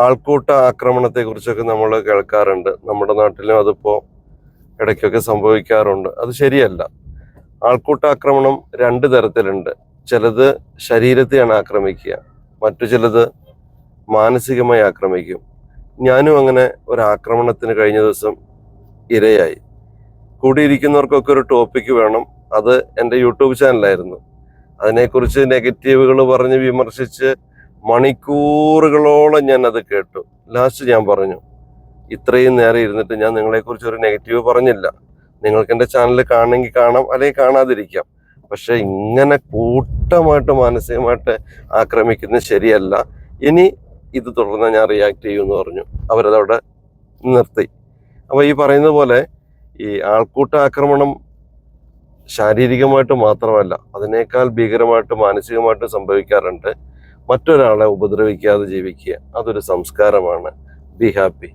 ആൾക്കൂട്ട ആക്രമണത്തെക്കുറിച്ചൊക്കെ നമ്മൾ കേൾക്കാറുണ്ട്. നമ്മുടെ നാട്ടിലും അതിപ്പോൾ ഇടയ്ക്കൊക്കെ സംഭവിക്കാറുണ്ട്. അത് ശരിയല്ല. ആൾക്കൂട്ട ആക്രമണം രണ്ട് തരത്തിലുണ്ട്. ചിലത് ശരീരത്തെയാണ് ആക്രമിക്കുക, മറ്റു ചിലത് മാനസികമായി ആക്രമിക്കും. ഞാനും അങ്ങനെ ഒരു ആക്രമണത്തിന് കഴിഞ്ഞ ദിവസം ഇരയായി. കൂടിയിരിക്കുന്നവർക്കൊക്കെ ഒരു ടോപ്പിക്ക് വേണം. അത് എൻ്റെ യൂട്യൂബ് ചാനലായിരുന്നു. അതിനെക്കുറിച്ച് നെഗറ്റീവുകൾ പറഞ്ഞ് വിമർശിച്ച് മണിക്കൂറുകളോളം ഞാൻ അത് കേട്ടു. ലാസ്റ്റ് ഞാൻ പറഞ്ഞു, ഇത്രയും നേരം ഇരുന്നിട്ട് ഞാൻ നിങ്ങളെക്കുറിച്ച് ഒരു നെഗറ്റീവ് പറഞ്ഞില്ല. നിങ്ങൾക്ക് എൻ്റെ ചാനൽ കാണണമെങ്കിൽ കാണാം, അല്ലെങ്കിൽ കാണാതിരിക്കാം. പക്ഷെ ഇങ്ങനെ കൂട്ടമായിട്ട് മാനസികമായിട്ട് ആക്രമിക്കുന്നത് ശരിയല്ല. ഇനി ഇത് തുടർന്ന് ഞാൻ റിയാക്ട് ചെയ്യുമെന്ന് പറഞ്ഞു. അവരതവിടെ നിർത്തി. അപ്പോൾ ഈ പറയുന്ന പോലെ ഈ ആൾക്കൂട്ട ആക്രമണം ശാരീരികമായിട്ട് മാത്രമല്ല, അതിനേക്കാൾ ഭീകരമായിട്ട് മാനസികമായിട്ട് സംഭവിക്കാറുണ്ട്. മറ്റൊരാളെ ഉപദ്രവിക്കാതെ ജീവിക്കുക, അതൊരു സംസ്കാരമാണ്. Be happy.